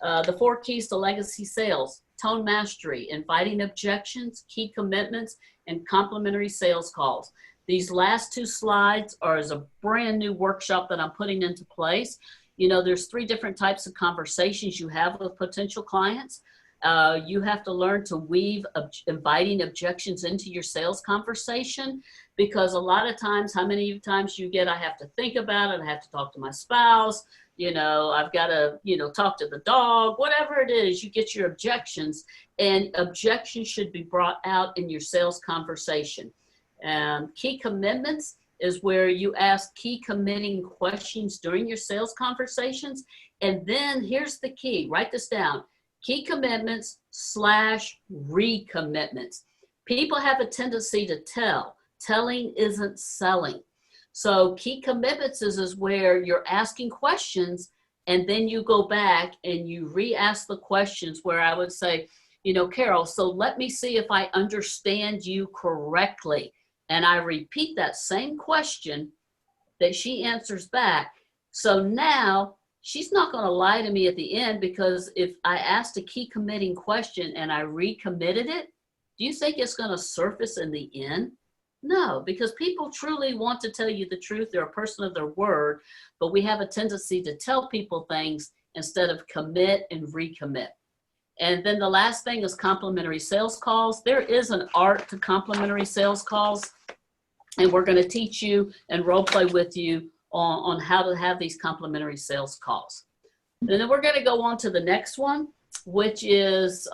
The 4 keys to legacy sales: tone mastery, inviting objections, key commitments, and complimentary sales calls. These last 2 slides are as a brand new workshop that I'm putting into place. You know, there's 3 different types of conversations you have with potential clients. You have to learn to weave inviting objections into your sales conversation, because a lot of times, how many times you get, I have to think about it, I have to talk to my spouse, you know, I've got to, you know, talk to the dog, whatever it is, you get your objections, and objections should be brought out in your sales conversation. Key commitments is where you ask key committing questions during your sales conversations. And then here's the key, write this down: key commitments / recommitments. People have a tendency to tell. Telling isn't selling. So key commitments is where you're asking questions, and then you go back and you re-ask the questions, where I would say, you know, Carol, so let me see if I understand you correctly. And I repeat that same question that she answers back. So now she's not going to lie to me at the end, because if I asked a key committing question and I recommitted it, Do you think it's going to surface in the end? No, because people truly want to tell you the truth. They're a person of their word, but we have a tendency to tell people things instead of commit and recommit. And then the last thing is complimentary sales calls. There is an art to complimentary sales calls, and we're going to teach you and role play with you on how to have these complimentary sales calls. And then we're going to go on to the next one, which is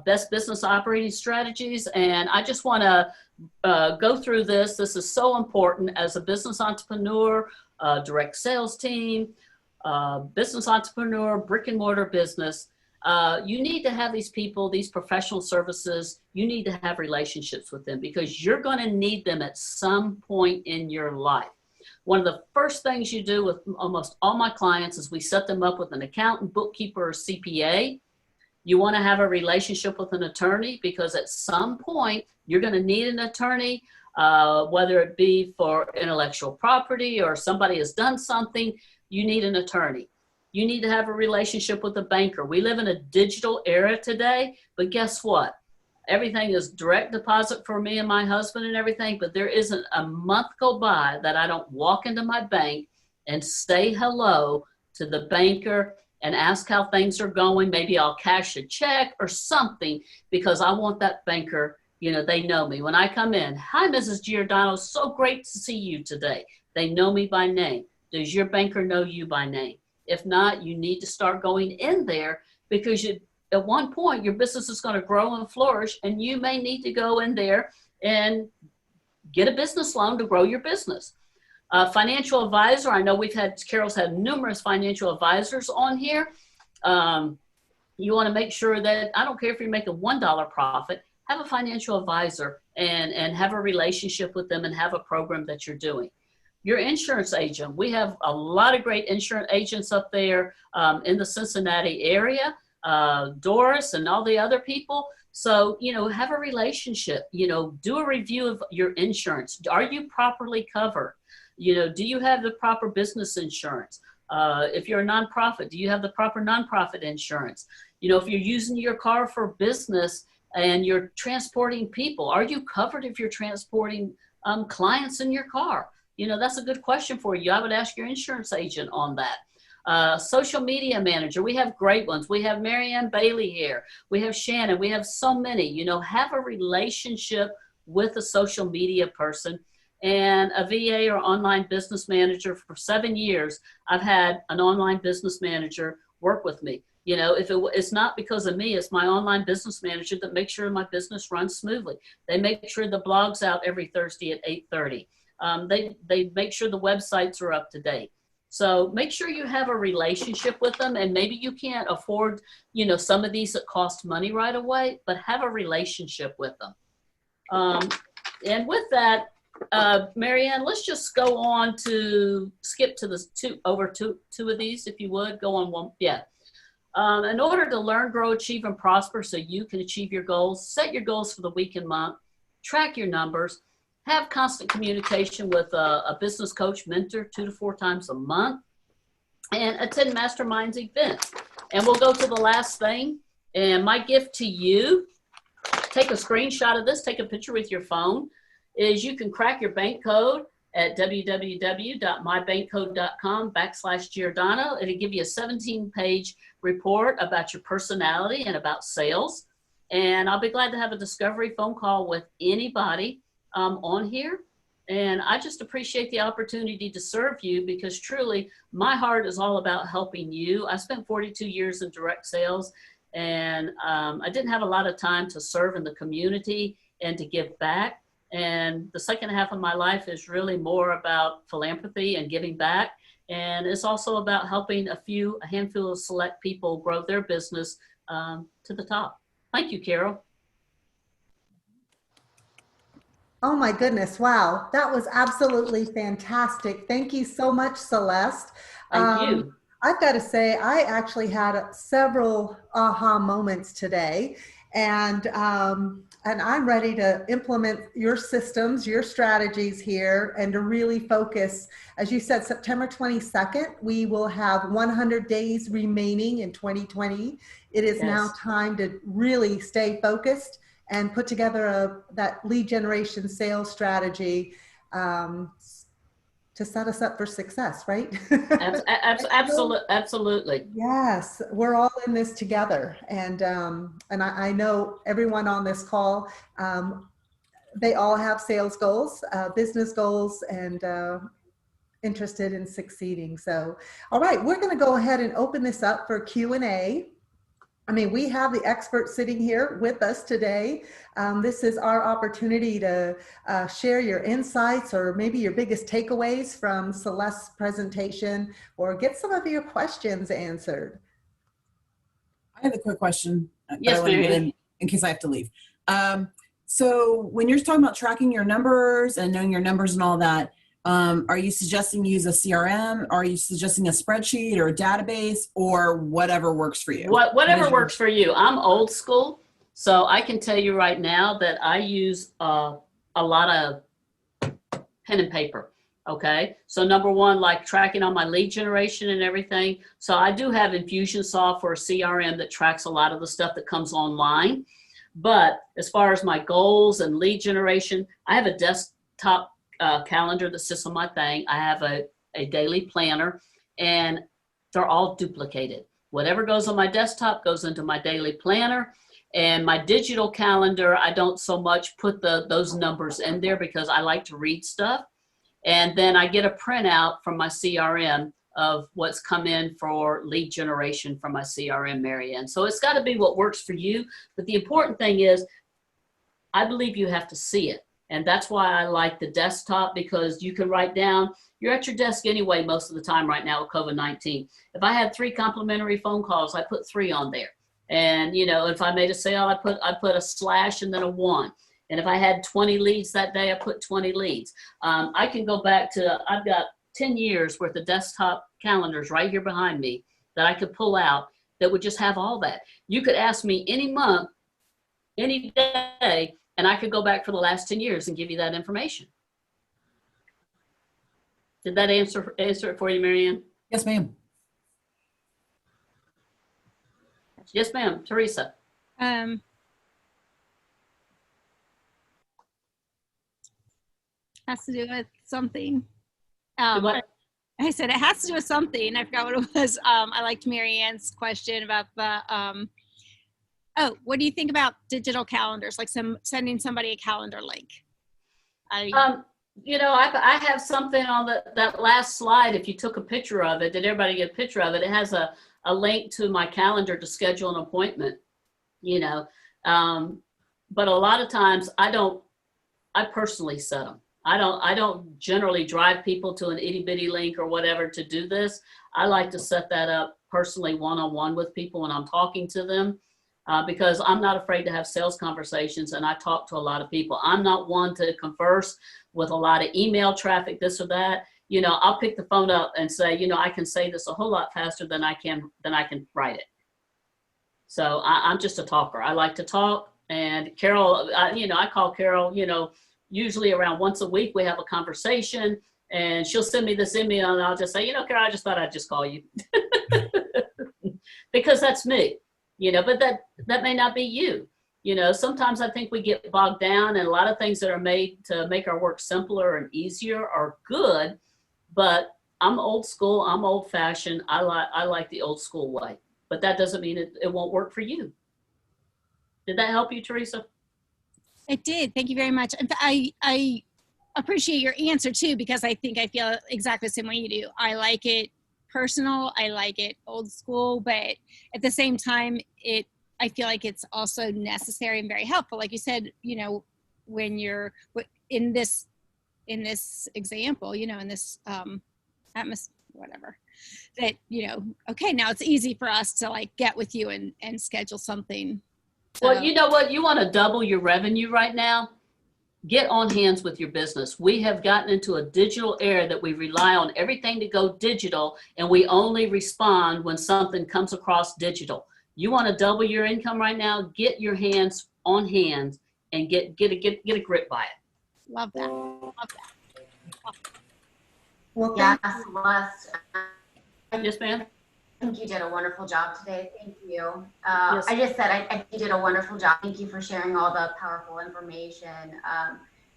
best business operating strategies. And I just want to go through this. This is so important as a business entrepreneur, direct sales team, business entrepreneur, brick and mortar business. You need to have these people, these professional services, you need to have relationships with them because you're going to need them at some point in your life. One of the first things you do with almost all my clients is we set them up with an accountant, bookkeeper, or CPA. You want to have a relationship with an attorney because at some point you're going to need an attorney, whether it be for intellectual property or somebody has done something, you need an attorney. You need to have a relationship with a banker. We live in a digital era today, but guess what? Everything is direct deposit for me and my husband and everything, but there isn't a month go by that I don't walk into my bank and say hello to the banker and ask how things are going. Maybe I'll cash a check or something because I want that banker, you know, they know me. When I come in, hi, Mrs. Giordano, so great to see you today. They know me by name. Does your banker know you by name? If not, you need to start going in there because at one point your business is going to grow and flourish and you may need to go in there and get a business loan to grow your business. Financial advisor, I know Carol's had numerous financial advisors on here. You want to make sure that, I don't care if you're making $1 profit, have a financial advisor and have a relationship with them and have a program that you're doing. Your insurance agent, we have a lot of great insurance agents up there in the Cincinnati area, Doris and all the other people. So, you know, have a relationship, you know, do a review of your insurance. Are you properly covered? You know, do you have the proper business insurance? If you're a nonprofit, do you have the proper nonprofit insurance? You know, if you're using your car for business and you're transporting people, are you covered if you're transporting clients in your car? You know, that's a good question for you. I would ask your insurance agent on that. Social media manager, we have great ones. We have Marianne Bailey here. We have Shannon. We have so many. You know, have a relationship with a social media person and a VA or online business manager. For 7 years, I've had an online business manager work with me. You know, if it's not because of me, it's my online business manager that makes sure my business runs smoothly. They make sure the blog's out every Thursday at 8:30. They make sure the websites are up to date. So make sure you have a relationship with them, and maybe you can't afford, you know, some of these that cost money right away, but have a relationship with them. And with that, Marianne, let's just go on to skip to the two of these, if you would. Go on one. Yeah. In order to learn, grow, achieve, and prosper so you can achieve your goals, set your goals for the week and month, track your numbers, have constant communication with a business coach, mentor 2 to 4 times a month, and attend masterminds events. And we'll go to the last thing. And my gift to you, take a screenshot of this, take a picture with your phone, is you can crack your bank code at www.mybankcode.com/Giordano. It'll give you a 17-page report about your personality and about sales. And I'll be glad to have a discovery phone call with anybody on here. And I just appreciate the opportunity to serve you because truly my heart is all about helping you. I spent 42 years in direct sales and I didn't have a lot of time to serve in the community and to give back. And the second half of my life is really more about philanthropy and giving back. And it's also about helping a handful of select people grow their business to the top. Thank you, Carol. Oh my goodness. Wow. That was absolutely fantastic. Thank you so much, Celeste. Thank you. I've got to say, I actually had several aha moments today, and I'm ready to implement your systems, your strategies here, and to really focus. As you said, September 22nd, we will have 100 days remaining in 2020. It is now time to really stay focused and put together that lead generation sales strategy to set us up for success, right? Absolutely. Yes, we're all in this together. And I know everyone on this call, they all have sales goals, business goals, and interested in succeeding. So, all right, we're going to go ahead and open this up for Q&A. I mean, we have the experts sitting here with us today. This is our opportunity to share your insights or maybe your biggest takeaways from Celeste's presentation, or get some of your questions answered. I have a quick question. Yes, ma'am. In case I have to leave. So when you're talking about tracking your numbers and knowing your numbers and all that, are you suggesting use a CRM? Are you suggesting a spreadsheet or a database, or whatever works for you? Whatever works for you. I'm old school, so I can tell you right now that I use a lot of pen and paper. Okay, so number one, like tracking on my lead generation and everything. So I do have Infusionsoft or a CRM that tracks a lot of the stuff that comes online. But as far as my goals and lead generation, I have a desktop calendar that sits on my thing. I have a daily planner, and they're all duplicated. Whatever goes on my desktop goes into my daily planner. And my digital calendar, I don't so much put those numbers in there because I like to read stuff. And then I get a printout from my CRM of what's come in for lead generation from my CRM, Marianne. So it's got to be what works for you. But the important thing is, I believe you have to see it. And that's why I like the desktop, because you can write down, you're at your desk anyway most of the time right now with COVID-19. If I had 3 complimentary phone calls, I put 3 on there. And, you know, if I made a sale, I put a slash and then a 1. And if I had 20 leads that day, I put 20 leads. I can go back to, I've got 10 years worth of desktop calendars right here behind me that I could pull out that would just have all that. You could ask me any month, any day, and I could go back for the last 10 years and give you that information. Did that answer it for you, Marianne? Yes, ma'am. Yes, ma'am. Teresa. Has to do with something. What? I said it has to do with something. I forgot what it was. I liked Marianne's question about the, what do you think about digital calendars? Like sending somebody a calendar link. You know, I have something on that last slide. If you took a picture of it, did everybody get a picture of it? It has a link to my calendar to schedule an appointment, you know. But a lot of times I personally set them. I don't generally drive people to an itty bitty link or whatever to do this. I like to set that up personally one-on-one with people when I'm talking to them, because I'm not afraid to have sales conversations, and I talk to a lot of people. I'm not one to converse with a lot of email traffic, this or that. You know, I'll pick the phone up and say, you know, I can say this a whole lot faster than I can write it. So I'm just a talker. I like to talk. And Carol, I call Carol, you know, usually around once a week we have a conversation, and she'll send me this email and I'll just say, you know, Carol, I just thought I'd just call you because that's me, you know, but that may not be you. You know, sometimes I think we get bogged down, and a lot of things that are made to make our work simpler and easier are good, but I'm old school. I'm old fashioned. I like the old school way, but that doesn't mean it won't work for you. Did that help you, Teresa? It did. Thank you very much. I appreciate your answer too, because I think I feel exactly the same way you do. I like it personal. I like it old school, but at the same time, I feel like it's also necessary and very helpful. Like you said, you know, when you're in this example, you know, in this atmosphere, whatever, that, you know, okay, now it's easy for us to like get with you and schedule something. So, well, you know what? You want to double your revenue right now? Get on hands with your business. We have gotten into a digital era that we rely on everything to go digital, and we only respond when something comes across digital. You want to double your income right now? Get your hands on hands and get a grip by it. Love that. Love that. Well, Yeah, Celeste. Yes, ma'am. think you did a wonderful job today. Thank you. Yes. I just said I think you did a wonderful job. Thank you for sharing all the powerful information.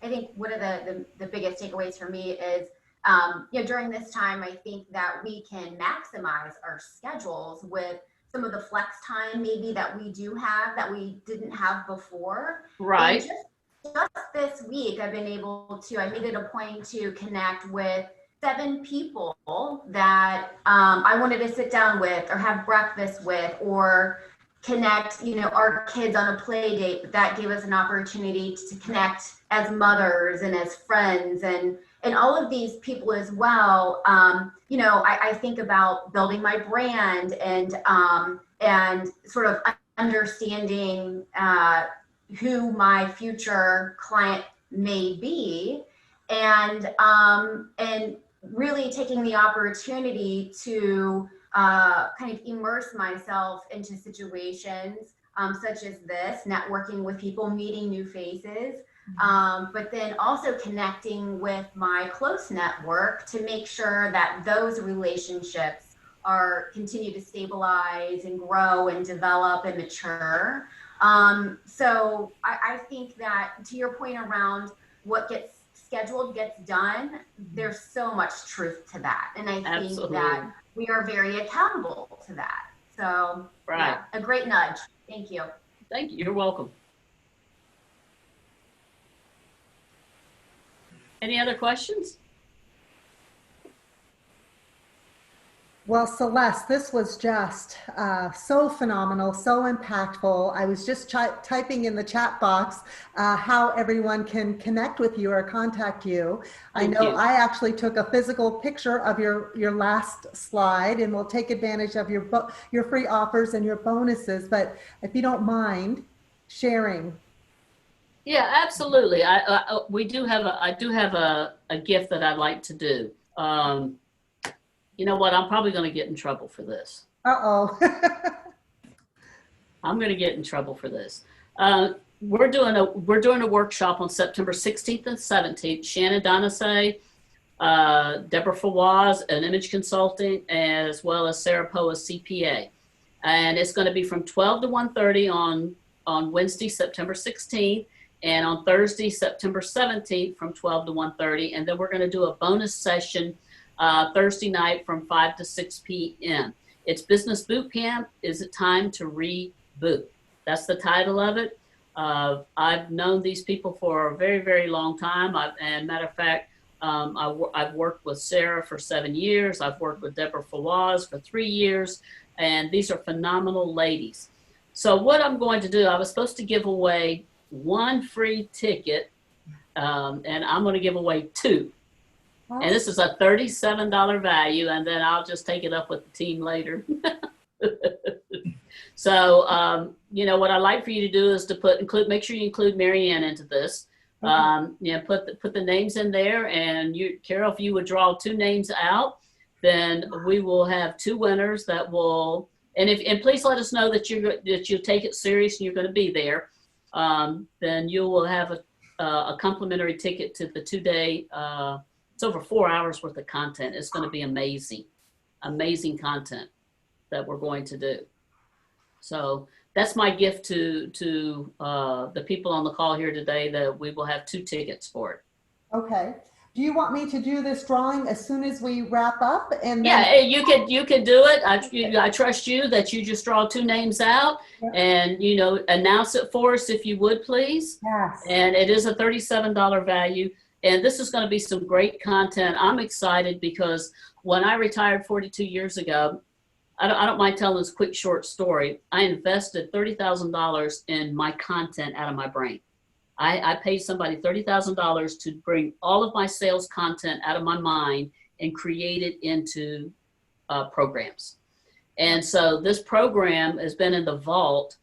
I think one of the biggest takeaways for me is, during this time, I think that we can maximize our schedules with some of the flex time maybe that we do have that we didn't have before. Right. And just this week, I made it a point to connect with 7 people that I wanted to sit down with or have breakfast with or connect, our kids on a play date. That gave us an opportunity to connect as mothers and as friends and all of these people as well. I think about building my brand and sort of understanding who my future client may be, and really taking the opportunity to kind of immerse myself into situations such as this, networking with people, meeting new faces, but then also connecting with my close network to make sure that those relationships continue to stabilize and grow and develop and mature. So I think that, to your point around what gets scheduled gets done, there's so much truth to that. And I think that we are very accountable to that. So right. Yeah, a great nudge. Thank you. Thank you. You're welcome. Any other questions? Well, Celeste, this was just so phenomenal, so impactful. I was just typing in the chat box how everyone can connect with you or contact you. Thank I know you. I actually took a physical picture of your last slide, and we'll take advantage of your free offers and your bonuses. But if you don't mind sharing. Yeah, absolutely. I do have a gift that I'd like to do. You know what? I'm probably going to get in trouble for this. Uh-oh. I'm going to get in trouble for this. We're doing a workshop on September 16th and 17th. Shannon Donasay, Deborah Fawaz, an image consultant, as well as Sarah Poe, a CPA. And it's going to be from 12 to 1:30 on Wednesday, September 16th, and on Thursday, September 17th from 12 to 1:30. And then we're going to do a bonus session Thursday night from 5 to 6 p.m. It's Business Boot Camp. Is it time to reboot? That's the title of it. I've known these people for a very, very long time. And matter of fact, I've worked with Sarah for 7 years. I've worked with Deborah Fawaz for 3 years. And these are phenomenal ladies. So what I'm going to do, I was supposed to give away 1 free ticket, and I'm going to give away 2. And this is a $37 value, and then I'll just take it up with the team later. So, what I'd like for you to do is to make sure you include Marianne into this. Put the names in there, and Carol, if you would draw 2 names out, then we will have 2 winners that will. And please let us know that you take it serious and you're going to be there. Then you will have a complimentary ticket to the 2-day. It's over 4 hours worth of content. It's going to be amazing content that we're going to do. So that's my gift to the people on the call here today, that we will have 2 tickets for it. Okay. Do you want me to do this drawing as soon as we wrap up? And then yeah, you could do it. I trust you that you just draw 2 names out, and announce it for us if you would, please. Yes. And it is a $37 value. And this is going to be some great content. I'm excited because when I retired 42 years ago, I don't mind telling this quick short story. I invested $30,000 in my content out of my brain. I paid somebody $30,000 to bring all of my sales content out of my mind and create it into programs. And so this program has been in the vault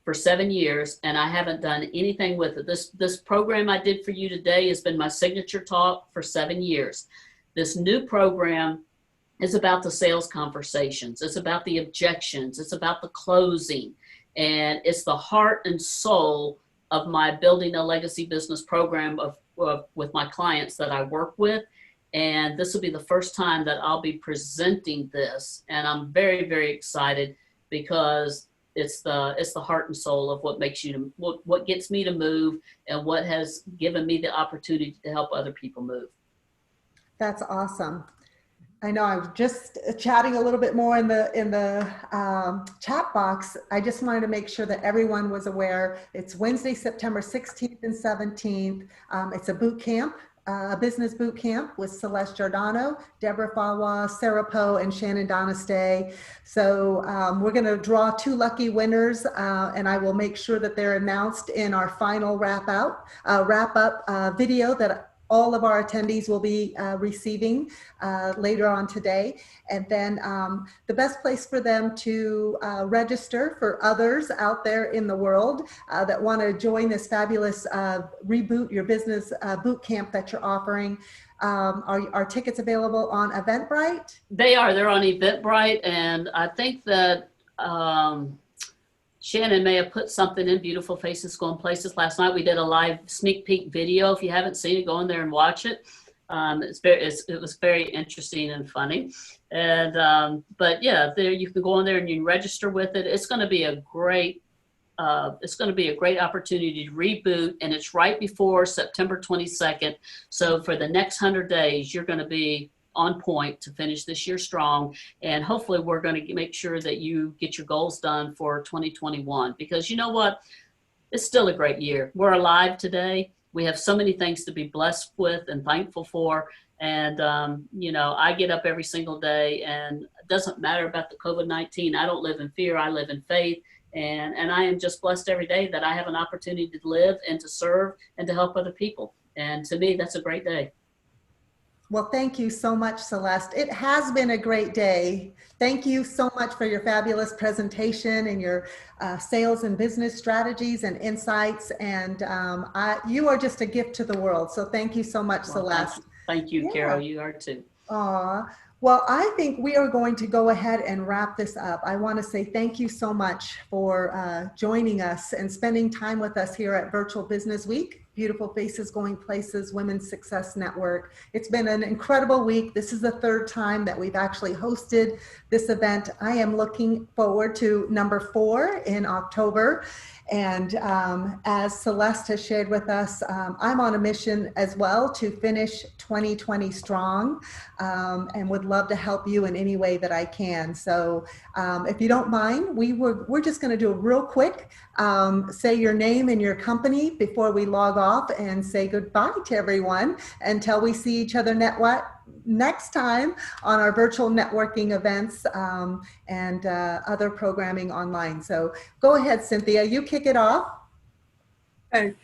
for 7 years, and I haven't done anything with it. This program I did for you today has been my signature talk for 7 years. This new program is about the sales conversations. It's about the objections. It's about the closing. And it's the heart and soul of my Building a Legacy Business program with my clients that I work with. And this will be the first time that I'll be presenting this. And I'm very, very excited because it's the heart and soul of what makes you, what gets me to move and what has given me the opportunity to help other people move. That's awesome. I know I was just chatting a little bit more in the chat box. I just wanted to make sure that everyone was aware. It's Wednesday, September 16th and 17th. It's a boot camp, a business boot camp with Celeste Giordano, Deborah Fawa, Sarah Poe, and Shannon Donestay. So we're going to draw 2 lucky winners, and I will make sure that they're announced in our final wrap up video that all of our attendees will be receiving later on today. And then the best place for them to register for others out there in the world that want to join this fabulous Reboot Your Business boot camp that you're offering. Are tickets available on Eventbrite? They're on Eventbrite, and I think that Shannon may have put something in Beautiful Faces Going Places last night. We did a live sneak peek video. If you haven't seen it, go in there and watch it. It was very interesting and funny. And but yeah, there you can go in there and you can register with it. It's going to be a great opportunity to reboot, and it's right before September 22nd. So for the next 100 days, you're going to be on point to finish this year strong. And hopefully we're going to make sure that you get your goals done for 2021, because you know what? It's still a great year. We're alive today. We have so many things to be blessed with and thankful for. And, you know, I get up every single day, and it doesn't matter about the COVID-19. I don't live in fear. I live in faith. And I am just blessed every day that I have an opportunity to live and to serve and to help other people. And to me, that's a great day. Well, thank you so much, Celeste. It has been a great day. Thank you so much for your fabulous presentation and your sales and business strategies and insights. And you are just a gift to the world. So thank you so much, Celeste. Thank you, Carol. You are too. Well, I think we are going to go ahead and wrap this up. I want to say thank you so much for joining us and spending time with us here at Virtual Business Week. Beautiful Faces Going Places Women's Success Network. It's been an incredible week. This is the 3rd time that we've actually hosted this event. I am looking forward to number 4 in October. And as Celeste has shared with us, I'm on a mission as well to finish 2020 strong, and would love to help you in any way that I can. So if you don't mind, we're just going to do a real quick, say your name and your company before we log off and say goodbye to everyone until we see each other next time on our virtual networking events and other programming online. So go ahead, Cynthia, you kick it off. Okay.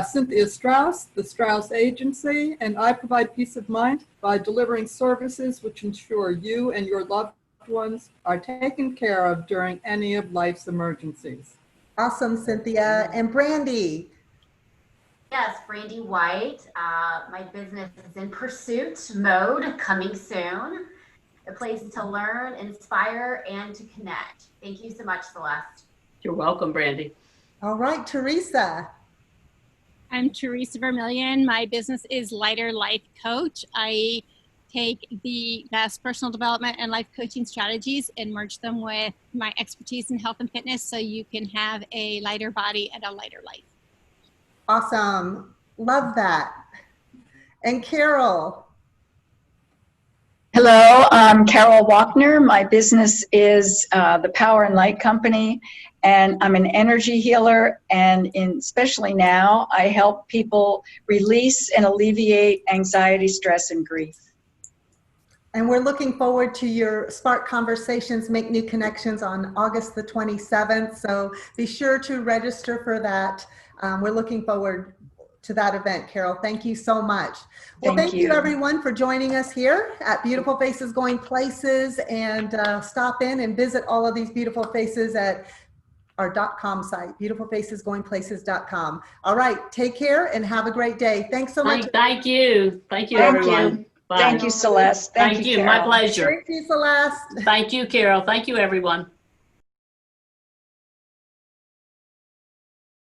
Cynthia Strauss, the Strauss Agency, and I provide peace of mind by delivering services which ensure you and your loved ones are taken care of during any of life's emergencies. Awesome, Cynthia. And Brandy. Yes, Brandy White. My business is in pursuit mode, coming soon. A place to learn, inspire, and to connect. Thank you so much, Celeste. You're welcome, Brandy. All right, Teresa. I'm Teresa Vermillion. My business is Lighter Life Coach. I take the best personal development and life coaching strategies and merge them with my expertise in health and fitness so you can have a lighter body and a lighter life. Awesome. Love that. And Carol. Hello, I'm Carol Walkner. My business is the Power and Light Company, and I'm an energy healer, and especially now, I help people release and alleviate anxiety, stress, and grief. And we're looking forward to your Spark Conversations, Make New Connections on August the 27th. So be sure to register for that. We're looking forward to that event, Carol. Thank you so much. Well, thank you everyone for joining us here at Beautiful Faces Going Places, and stop in and visit all of these beautiful faces at our .com site, beautifulfacesgoingplaces.com. All right, take care and have a great day. Thanks so much. Thank you. Thank you, everyone. Bye. Thank you, Celeste. Thank you. My pleasure. Thank you, Celeste. Thank you, Carol. Thank you, everyone.